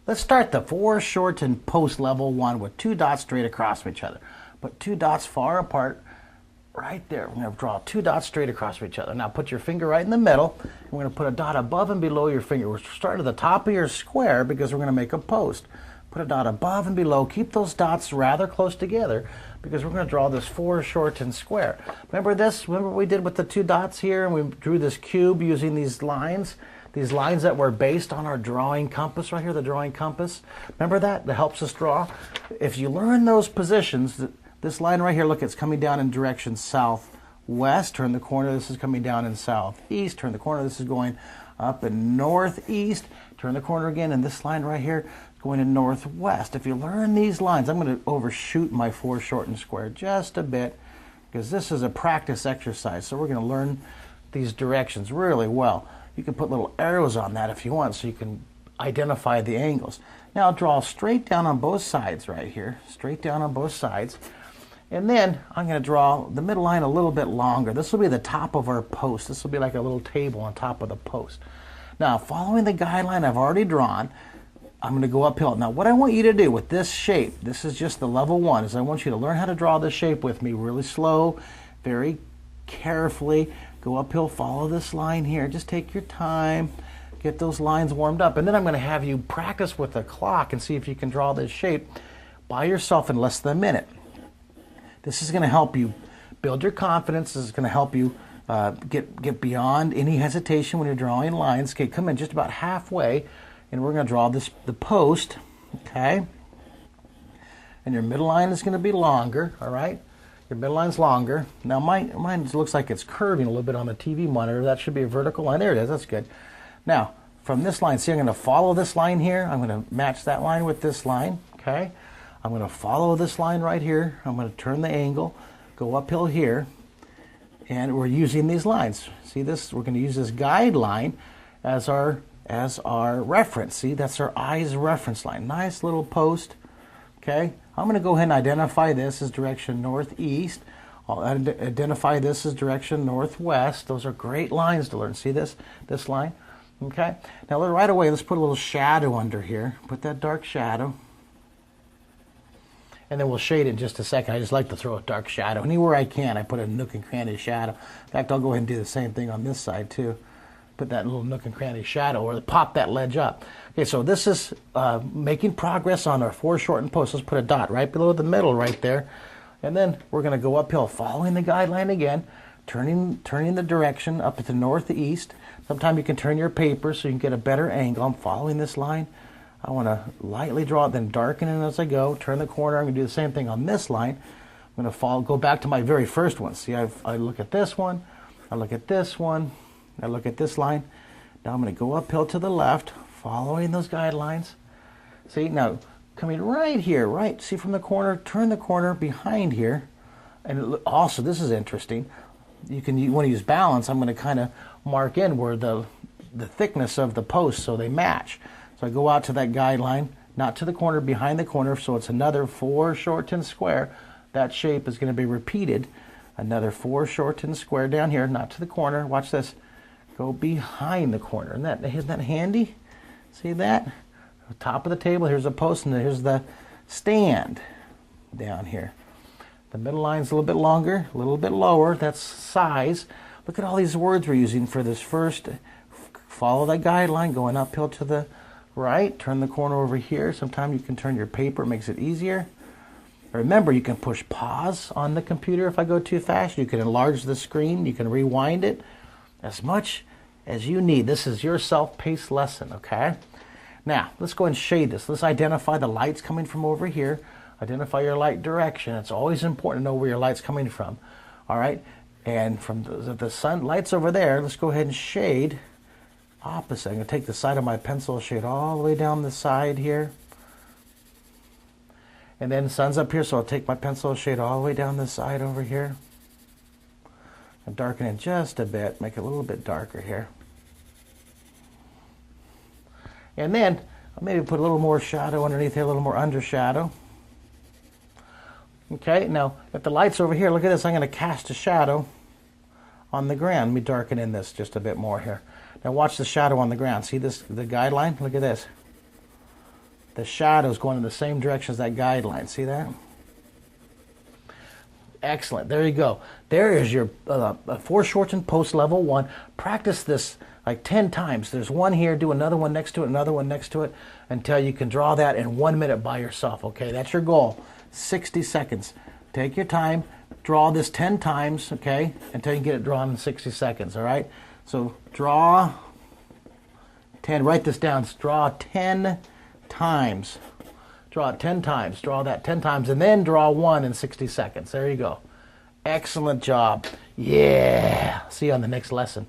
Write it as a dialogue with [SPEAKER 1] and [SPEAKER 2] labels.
[SPEAKER 1] Let's start the foreshortened post level 1 with 2 dots straight across from each other. Put 2 dots far apart right there. We're going to draw 2 dots straight across from each other. Now put your finger right in the middle. And we're going to put a dot above and below your finger. We're starting at the top of your square because we're going to make a post. Put a dot above and below. Keep those dots rather close together because we're going to draw this foreshortened square. Remember this? Remember what we did with the 2 dots here? And we drew this cube using these lines? These lines that were based on our drawing compass right here, the drawing compass. Remember that? That helps us draw. If you learn those positions, this line right here, look, it's coming down in direction southwest. Turn the corner, this is coming down in southeast. Turn the corner, this is going up in northeast. Turn the corner again, and this line right here is going in northwest. If you learn these lines, I'm going to overshoot my foreshortened square just a bit because this is a practice exercise. So we're going to learn these directions really well. You can put little arrows on that if you want so you can identify the angles. Now draw straight down on both sides right here, straight down on both sides. And then I'm going to draw the middle line a little bit longer. This will be the top of our post. This will be like a little table on top of the post. Now following the guideline I've already drawn, I'm going to go uphill. Now what I want you to do with this shape, this is just the level 1, is I want you to learn how to draw this shape with me really slow, very carefully. Go uphill, follow this line here. Just take your time, get those lines warmed up. And then I'm going to have you practice with the clock and see if you can draw this shape by yourself in less than a minute. This is going to help you build your confidence. This is going to help you get beyond any hesitation when you're drawing lines. Okay, come in just about halfway, and we're going to draw the post, okay? And your middle line is going to be longer, all right? Your middle line's longer. Now mine looks like it's curving a little bit on the TV monitor. That should be a vertical line. There it is. That's good. Now, from this line, see, I'm going to follow this line here. I'm going to match that line with this line, okay? I'm going to follow this line right here. I'm going to turn the angle, go uphill here, and we're using these lines. See this? We're going to use this guideline as our reference. See, that's our eyes reference line. Nice little post, okay? I'm going to go ahead and identify this as direction northeast. I'll identify this as direction northwest. Those are great lines to learn. See this line? Okay. Now right away, let's put a little shadow under here. Put that dark shadow. And then we'll shade it in just a second. I just like to throw a dark shadow. Anywhere I can, I put a nook and cranny shadow. In fact, I'll go ahead and do the same thing on this side too. Put that little nook and cranny shadow or pop that ledge up. Okay, so this is making progress on our foreshortened post. Let's put a dot right below the middle right there. And then we're going to go uphill, following the guideline again, turning the direction up at the northeast. Sometimes you can turn your paper so you can get a better angle. I'm following this line. I want to lightly draw it, then darken it as I go. Turn the corner. I'm going to do the same thing on this line. I'm going to go back to my very first one. See, I look at this one. I look at this one. I look at this line. Now I'm going to go uphill to the left, following those guidelines. See, now coming right here, right, see from the corner, turn the corner behind here. And also, this is interesting. You want to use balance. I'm going to kind of mark in where the thickness of the posts so they match. So I go out to that guideline, not to the corner, behind the corner, so it's another foreshortened square. That shape is going to be repeated. Another foreshortened square down here, not to the corner. Watch this. Go behind the corner. Isn't that handy? See that? Top of the table, here's a post, and here's the stand down here. The middle line's a little bit longer, a little bit lower. That's size. Look at all these words we're using for this first. Follow that guideline, going uphill to the right. Turn the corner over here. Sometimes you can turn your paper. It makes it easier. Remember, you can push pause on the computer if I go too fast. You can enlarge the screen. You can rewind it as much as you need. This is your self-paced lesson, okay? Now, let's go and shade this. Let's identify the lights coming from over here. Identify your light direction. It's always important to know where your light's coming from, all right? And from the sun lights over there, let's go ahead and shade opposite. I'm going to take the side of my pencil, shade all the way down the side here. And then sun's up here, so I'll take my pencil, shade all the way down the side over here. And darken it just a bit, make it a little bit darker here. And then I'll maybe put a little more shadow underneath here, a little more under shadow. Okay, now if the light's over here, look at this, I'm going to cast a shadow on the ground. Let me darken in this just a bit more here. Now watch the shadow on the ground. See this, the guideline? Look at this. the shadow's going in the same direction as that guideline. See that? Excellent. There you go. There is your foreshortened post level 1. Practice this like 10 times. There's one here. Do another one next to it, another one next to it, until you can draw that in 1 minute by yourself. Okay, that's your goal. 60 seconds. Take your time. Draw this 10 times, okay, until you get it drawn in 60 seconds, all right? So draw 10. Write this down. Draw 10 times. Draw it 10 times. Draw that 10 times, and then draw one in 60 seconds. There you go. Excellent job. Yeah. See you on the next lesson.